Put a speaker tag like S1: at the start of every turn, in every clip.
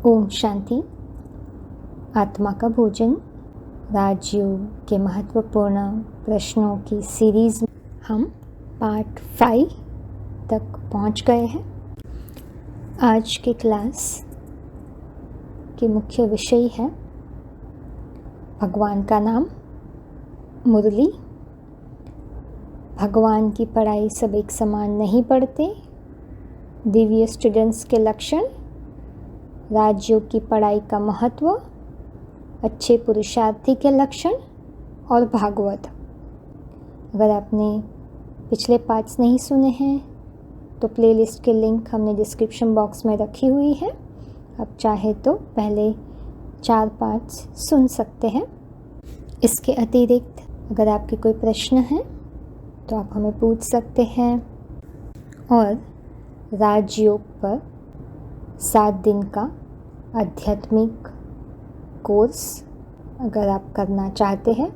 S1: ओम शांति। आत्मा का भोजन राजयोग के महत्वपूर्ण प्रश्नों की सीरीज में हम पार्ट 5 तक पहुंच गए हैं। आज के क्लास के मुख्य विषय है भगवान का नाम, मुरली। भगवान की पढ़ाई सब एक समान नहीं पढ़ते, दिव्य स्टूडेंट्स के लक्षण, राजयोग की पढ़ाई का महत्व, अच्छे पुरुषार्थी के लक्षण और भागवत। अगर आपने पिछले पार्ट्स नहीं सुने हैं तो प्लेलिस्ट के लिंक हमने डिस्क्रिप्शन बॉक्स में रखी हुई है। आप चाहे तो पहले 4 पार्ट्स सुन सकते हैं। इसके अतिरिक्त अगर आपके कोई प्रश्न हैं तो आप हमें पूछ सकते हैं। और राजयोग पर 7 दिन का आध्यात्मिक कोर्स अगर आप करना चाहते हैं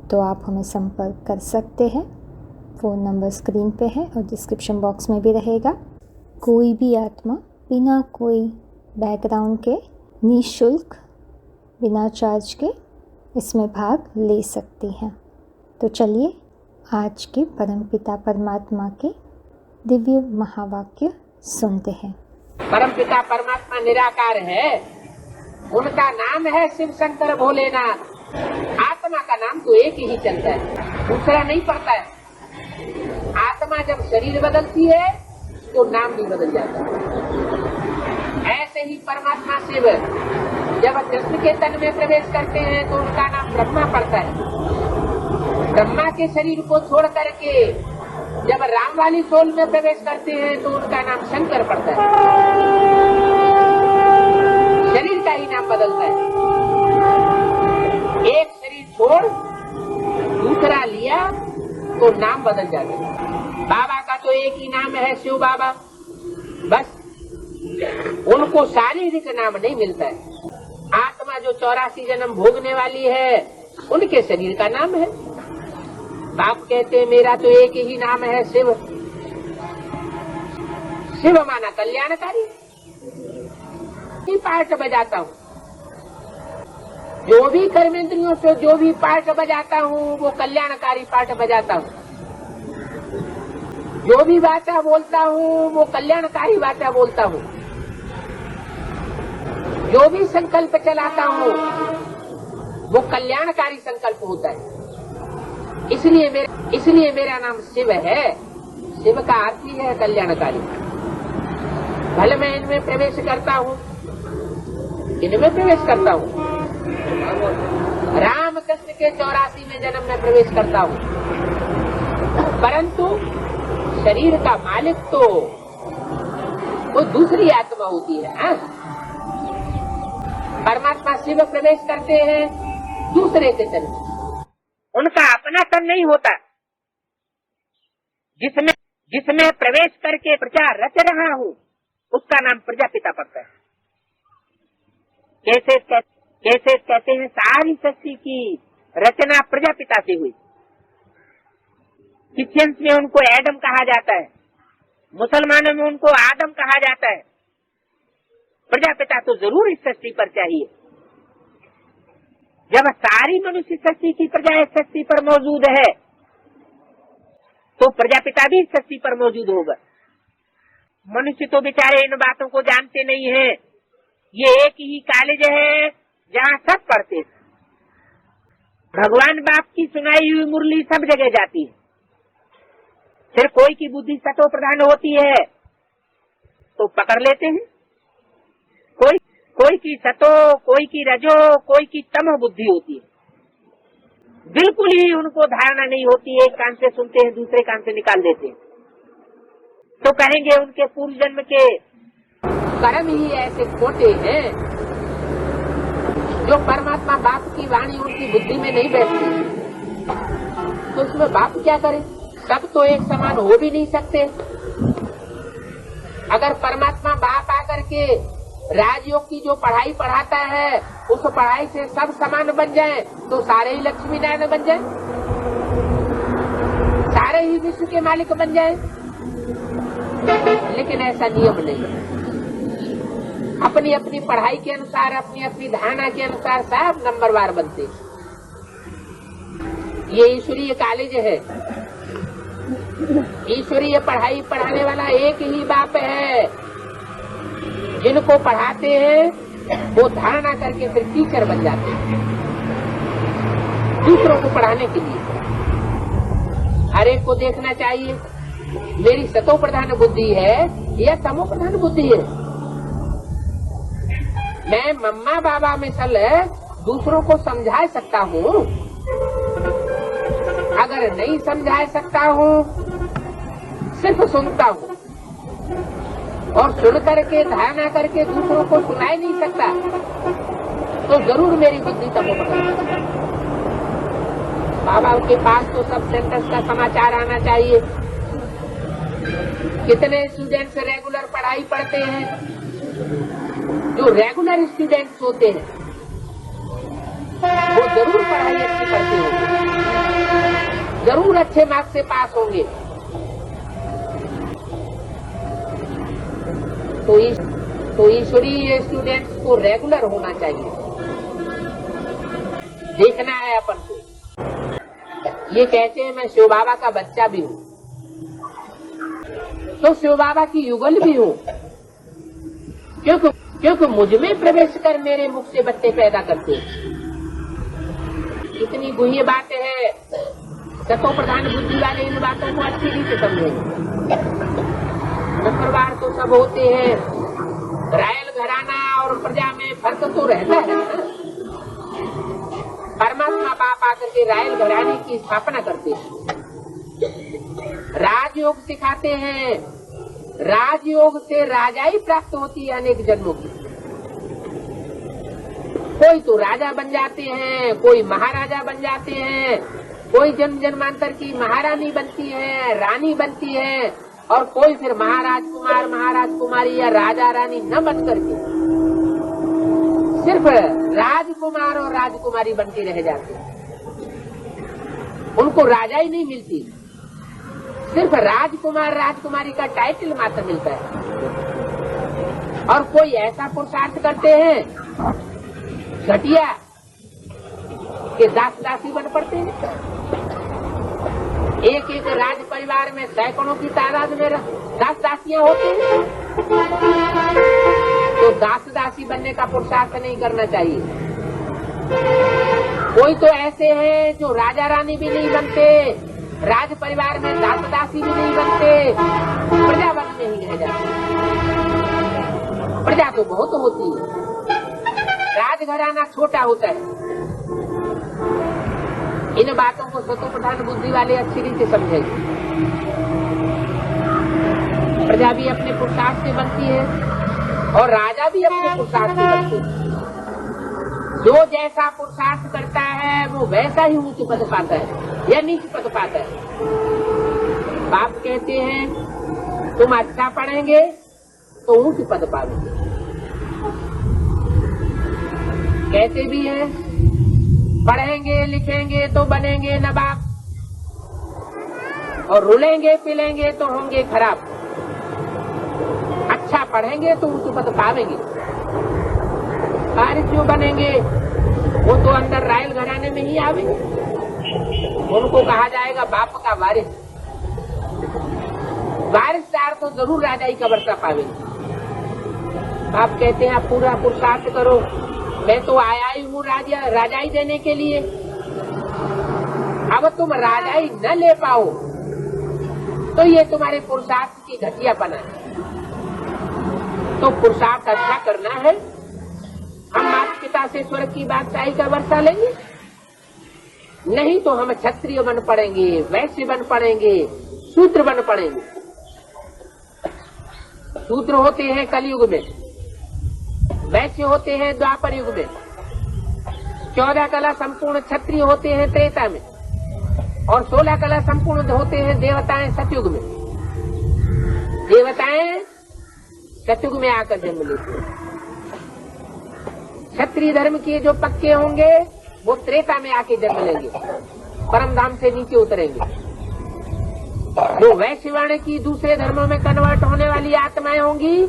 S1: तो आप हमें संपर्क कर सकते हैं। फ़ोन नंबर स्क्रीन पे है और डिस्क्रिप्शन बॉक्स में भी रहेगा। कोई भी आत्मा बिना कोई बैकग्राउंड के, निःशुल्क, बिना चार्ज के इसमें भाग ले सकती हैं। तो चलिए आज के परमपिता परमात्मा के दिव्य महावाक्य सुनते हैं।
S2: परमपिता परमात्मा निराकार है, उनका नाम है शिव शंकर भोलेनाथ। आत्मा का नाम तो एक ही चलता है, दूसरा नहीं पड़ता है। आत्मा जब शरीर बदलती है तो नाम भी बदल जाता है। ऐसे ही परमात्मा शिव जब कृष्ण के तन में प्रवेश करते हैं तो उनका नाम ब्रह्मा पड़ता है। ब्रह्मा के शरीर को छोड़ करके जब राम वाली सोल में प्रवेश करते हैं तो उनका नाम शंकर पड़ता है। शरीर का ही नाम बदलता है। एक शरीर छोड़ दूसरा लिया तो नाम बदल जाता है। बाबा का तो एक ही नाम है, शिव बाबा। बस उनको शारीरिक नाम नहीं मिलता है। आत्मा जो 84 जन्म भोगने वाली है उनके शरीर का नाम है। बाप कहते हैं मेरा तो एक ही नाम है, शिव। शिव माना कल्याणकारी। पार्ट बजाता हूँ, जो भी कर्मेंद्रियों से जो भी पार्ट बजाता हूँ वो कल्याणकारी पार्ट बजाता हूँ। जो भी वाचा बोलता हूँ वो कल्याणकारी वाचा बोलता हूँ। जो भी संकल्प चलाता हूँ वो कल्याणकारी संकल्प होता है। इसलिए मेरा नाम शिव है। शिव का अर्थ ही है कल्याणकारी। भले मैं इनमें प्रवेश करता हूँ, इनमें प्रवेश करता हूँ, राम कृष्ण के 84वें जन्म में प्रवेश करता हूँ, परंतु शरीर का मालिक तो वो दूसरी आत्मा होती है। परमात्मा शिव प्रवेश करते हैं दूसरे के तन में। उनका अपना तन नहीं होता। जिसमें प्रवेश करके प्रजा रच रहा हूँ उसका नाम प्रजापिता पड़ता है। कैसे कहते हैं सारी सृष्टि की रचना प्रजापिता से हुई। क्रिश्चियंस में उनको एडम कहा जाता है, मुसलमानों में उनको आदम कहा जाता है। प्रजापिता तो जरूर इस सृष्टि पर चाहिए। जब सारी मनुष्य सृष्टि की प्रजा इस सृष्टि पर मौजूद है तो प्रजापिता भी इस सृष्टि पर मौजूद होगा। मनुष्य तो बेचारे इन बातों को जानते नहीं है। ये एक ही कॉलेज है जहाँ सब पढ़ते हैं। भगवान बाप की सुनाई हुई मुरली सब जगह जाती है। फिर कोई की बुद्धि सतो प्रधान होती है तो पकड़ लेते हैं। कोई की सतो, कोई की रजो, कोई की तमो बुद्धि होती है। बिल्कुल ही उनको धारणा नहीं होती। एक कान से सुनते हैं, दूसरे कान से निकाल देते हैं। तो कहेंगे उनके पूर्व जन्म के कर्म ही ऐसे खोटे हैं जो परमात्मा बाप की वाणी उनकी बुद्धि में नहीं बैठती। तो उसमें बाप क्या करे? सब तो एक समान हो भी नहीं सकते। अगर परमात्मा बाप आकर के राजयोग की जो पढ़ाई पढ़ाता है उस पढ़ाई से सब समान बन जाए तो सारे ही लक्ष्मी नारायण बन जाए, सारे ही विश्व के मालिक बन जाए। लेकिन ऐसा नियम नहीं। अपनी अपनी पढ़ाई के अनुसार, अपनी अपनी धारणा के अनुसार सब नंबरवार बनते। ये ईश्वरीय कॉलेज है, ईश्वरीय पढ़ाई पढ़ाने वाला एक ही बाप है। जिनको पढ़ाते हैं वो धारणा करके फिर टीचर बन जाते हैं दूसरों को पढ़ाने के लिए। हर एक को देखना चाहिए मेरी सतो प्रधान बुद्धि है या तमो प्रधान बुद्धि है। मैं मम्मा बाबा में सल दूसरों को समझा सकता हूँ, अगर नहीं समझा सकता हूँ सिर्फ सुनता हूँ और सुन करके धारणा करके दूसरों को सुना ही नहीं सकता तो जरूर मेरी बुद्धि तमो प्रधान। बाबा के पास तो सब सेंटर्स का समाचार आना चाहिए। कितने स्टूडेंट्स रेगुलर पढ़ाई पढ़ते हैं? जो रेगुलर स्टूडेंट्स होते हैं वो जरूर पढ़ाई अच्छी करते होंगे, जरूर अच्छे मार्क्स से पास होंगे। तो ईश्वरीय स्टूडेंट्स को रेगुलर होना चाहिए। देखना है अपन को। ये कहते हैं मैं शिव बाबा का बच्चा भी हूँ, तो शिव बाबा की युगल भी हूँ, क्योंकि मुझ में प्रवेश कर मेरे मुख से बच्चे पैदा करते हैं। इतनी गुह्य बात है, सतो प्रधान बुद्धि वाले इन बातों को अच्छी रीत से समझेंगे। नंबरवार तो सब होते हैं, रायल घराना और प्रजा में फर्क तो रहता है। परमात्मा बाप आकर के रायल घराने की स्थापना करते हैं, राजयोग सिखाते हैं। राजयोग से राजाई प्राप्त होती है अनेक जन्मों की। कोई तो राजा बन जाते हैं, कोई महाराजा बन जाते हैं, कोई जन्म जन्मांतर की महारानी बनती है, रानी बनती है, और कोई फिर महाराज कुमार, महाराज कुमारी या राजा रानी न बन करके सिर्फ राजकुमार और राजकुमारी बनती रह जाते हैं। उनको राजा ही नहीं मिलती, सिर्फ राजकुमार राजकुमारी का टाइटल मात्र मिलता है। और कोई ऐसा पुरुषार्थ करते हैं घटिया कि दास दासी बन पड़ते हैं। एक एक राज परिवार में सैकड़ों की तादाद में दास दासियां होती हैं, तो दास दासी बनने का पुरुषार्थ नहीं करना चाहिए। कोई तो ऐसे हैं जो राजा रानी भी नहीं बनते, राज परिवार में दास दासी भी नहीं बनते, प्रजावन में ही रह जाते। प्रजा तो बहुत होती है, राजघराना छोटा होता है। इन बातों को सतो प्रधान बुद्धि वाले अच्छी रीति समझेंगे। प्रजा भी अपने पुरुषार्थ से बनती है और राजा भी अपने पुरुषार्थ से बनते हैं। जो जैसा पुरुषार्थ करता है वो वैसा ही ऊंच पद पाता है या नीच पद पाता है। बाप कहते हैं तुम अच्छा पढ़ेंगे तो ऊंच पद पाओगे। कहते भी हैं पढ़ेंगे लिखेंगे तो बनेंगे नवाब, और रुलेंगे पिलेंगे तो होंगे खराब। अच्छा पढ़ेंगे तो ऊंच पद पावेंगे। बारिश जो बनेंगे वो तो अंदर रायल घराने में ही आवेंगे, उनको कहा जाएगा बाप का वारिस। वारिसदार तो जरूर राजाई का वर्षा पावेंगे। आप कहते हैं आप पूरा पुरुषार्थ करो, मैं तो आया ही हूँ राजाई देने के लिए। अब तुम राजाई न ले पाओ तो ये तुम्हारे पुरुषार्थ की घटियापना है। तो पुरुषार्थ अच्छा करना है, हम माता पिता से स्वर्ग की बादशाही का वर्षा लेंगे, नहीं तो हम क्षत्रिय बन पड़ेंगे, वैश्य बन पड़ेंगे, शूद्र बन पड़ेंगे। शूद्र होते हैं कलयुग में, वैश्य होते हैं द्वापर युग में, 14 कला संपूर्ण क्षत्रिय होते हैं त्रेता में, और 16 कला संपूर्ण होते हैं देवताएं सतयुग में। देवताएं सतयुग में आकर जन्म लेते हैं। क्षत्रिय धर्म के जो पक्के होंगे वो त्रेता में आके जन्म लेंगे, परम धाम से नीचे उतरेंगे। जो वैश्यवाणी की दूसरे धर्मों में कन्वर्ट होने वाली आत्माएं होंगी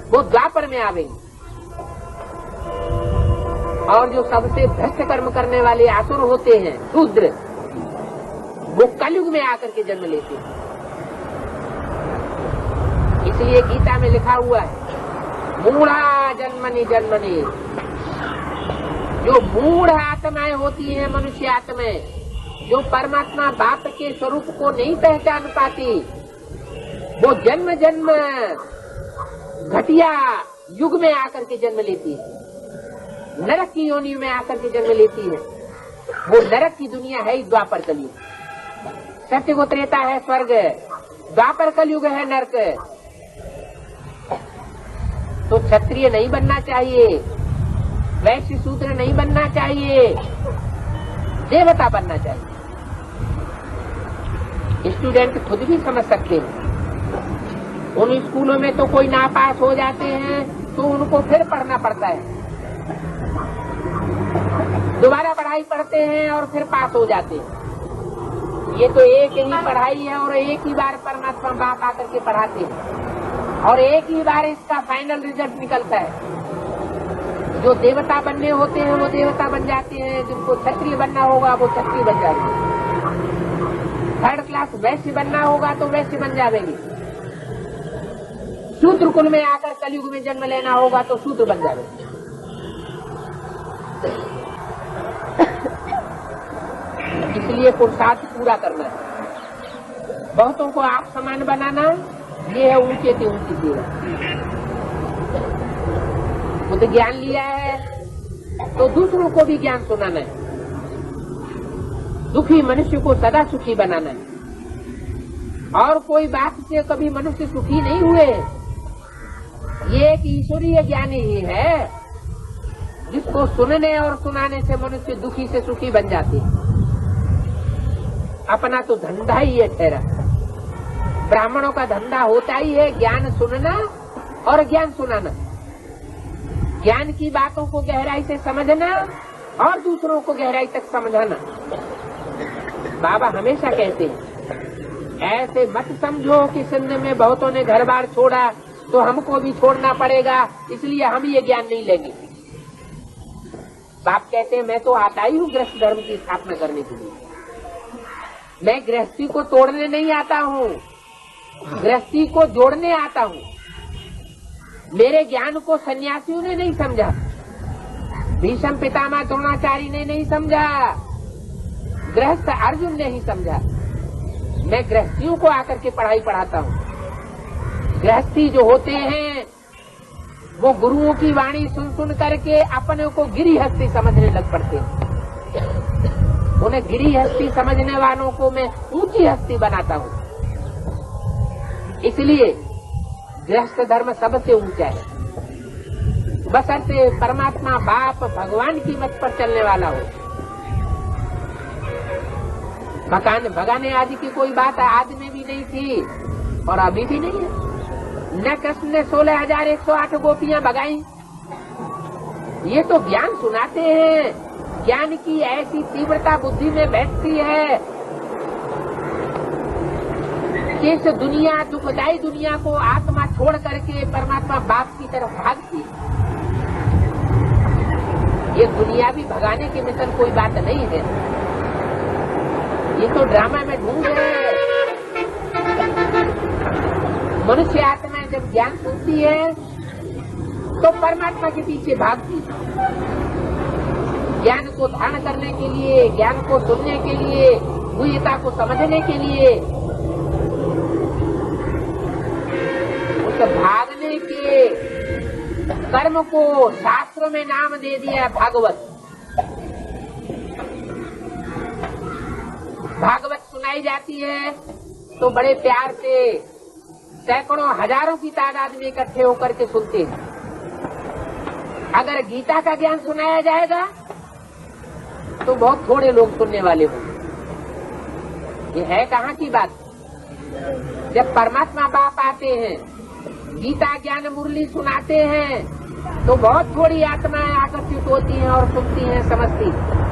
S2: वो द्वापर में आवेंगी। और जो सबसे भ्रष्ट कर्म करने वाले आसुर होते हैं, शूद्र, वो कलयुग में आकर के जन्म लेते हैं। इसलिए गीता में लिखा हुआ है, मूढ़ा जन्मनि जन्मनि। जो मूढ़ आत्माएं होती हैं, मनुष्य आत्माएं, जो परमात्मा बाप के स्वरूप को नहीं पहचान पाती, वो जन्म जन्म घटिया युग में आकर के जन्म लेती है, नरक की योनि में आकर के जन्म लेती है। वो नरक की दुनिया है द्वापर कलयुग। सत्य को त्रेता है स्वर्ग, द्वापर कलयुग है नरक। तो क्षत्रिय नहीं बनना चाहिए, वैश्य शूद्र नहीं बनना चाहिए, देवता बनना चाहिए। स्टूडेंट खुद भी समझ सकते हैं। उन स्कूलों में तो कोई नापास हो जाते हैं तो उनको फिर पढ़ना पड़ता है, दोबारा पढ़ाई पढ़ते हैं और फिर पास हो जाते हैं। ये तो एक ही पढ़ाई है और एक ही बार परमात्मा बाप आकर के पढ़ाते हैं और एक ही बार इसका फाइनल रिजल्ट निकलता है। जो देवता बनने होते हैं वो देवता बन जाते हैं, जिनको क्षत्रिय बनना होगा वो क्षत्रिय बन जाएंगे, थर्ड क्लास वैश्य बनना होगा तो वैश्य बन जाएंगे, शूद्र कुल में आकर कलयुग में जन्म लेना होगा तो शूद्र बन जाएंगे। इसलिए पुरुषार्थ पूरा करना है। बहुतों को आप समान बनाना, ये है ऊंचे से ऊंची सेवा। खुद ज्ञान लिया है तो दूसरों को भी ज्ञान सुनाना है। दुखी मनुष्य को सदा सुखी बनाना है। और कोई बात से कभी मनुष्य सुखी नहीं हुए। ये एक ईश्वरीय ज्ञान ही है जिसको सुनने और सुनाने से मनुष्य दुखी से सुखी बन जाते हैं। अपना तो धंधा ही है ठहरा। ब्राह्मणों का धंधा होता ही है ज्ञान सुनना और ज्ञान सुनाना, ज्ञान की बातों को गहराई से समझना और दूसरों को गहराई तक समझाना। बाबा हमेशा कहते हैं, ऐसे मत समझो कि सिंध में बहुतों ने घर बार छोड़ा तो हमको भी छोड़ना पड़ेगा, इसलिए हम ये ज्ञान नहीं लेंगे। बाप कहते हैं, मैं तो आता ही हूँ गृहस्थ धर्म की स्थापना करने के लिए। मैं गृहस्थी को तोड़ने नहीं आता हूँ, गृहस्थी को जोड़ने आता हूँ। मेरे ज्ञान को सन्यासियों ने नहीं समझा, भीष्म पितामह द्रोणाचार्य ने नहीं समझा, गृहस्थ अर्जुन ने ही समझा। मैं गृहस्थियों को आकर के पढ़ाई पढ़ाता हूँ। गृहस्थी जो होते हैं वो गुरुओं की वाणी सुन सुन करके अपने को गिरिहस्थी समझने लग पड़ते हैं। उन्हें गिरिहस्थी समझने वालों को मैं ऊंची हस्ती बनाता हूँ। इसलिए गृहस्थ धर्म सबसे ऊंचा है, बशर्ते परमात्मा बाप भगवान की मत पर चलने वाला हो। मकान भगाने आदि की कोई बात आज में भी नहीं थी और अभी भी नहीं है। न कृष्ण ने 16,108 गोपियां भगाई। ये तो ज्ञान सुनाते हैं। ज्ञान की ऐसी तीव्रता बुद्धि में बैठती है कि इस दुनिया, दुखदायी दुनिया को आत्मा छोड़ करके परमात्मा बाप की तरफ भागती। ये दुनिया भी भगाने के मिशन कोई बात नहीं है। ये तो ड्रामा में ढूंढ है। मनुष्य आत्मा जब ज्ञान सुनती है तो परमात्मा के पीछे भागती। ज्ञान को धारण करने के लिए, ज्ञान को सुनने के लिए, गुह्यता को समझने के लिए, उस भागने के कर्म को शास्त्र में नाम दे दिया है भागवत। भागवत सुनाई जाती है तो बड़े प्यार से सैकड़ों हजारों की तादाद में इकट्ठे होकर के सुनते हैं। अगर गीता का ज्ञान सुनाया जाएगा तो बहुत थोड़े लोग सुनने वाले होंगे। ये है कहाँ की बात। जब परमात्मा बाप आते हैं, गीता ज्ञान मुरली सुनाते हैं तो बहुत थोड़ी आत्माएं आकर्षित होती हैं और सुनती हैं, समझती हैं।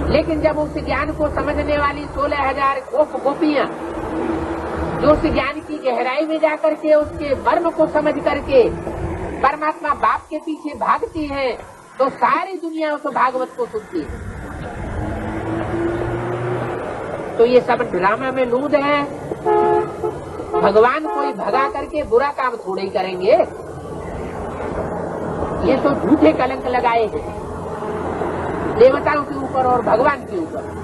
S2: लेकिन जब उस ज्ञान को समझने वाली 16,000 गोपियां जो उस ज्ञान की गहराई में जाकर के उसके मर्म को समझ करके परमात्मा बाप के पीछे भागती है तो सारी दुनिया उस भागवत को सुनती है। तो ये सब ड्रामा में लूद है। भगवान कोई भगा करके बुरा काम थोड़े ही करेंगे। ये तो झूठे कलंक लगाए हैं देवताओं के ऊपर और भगवान के ऊपर।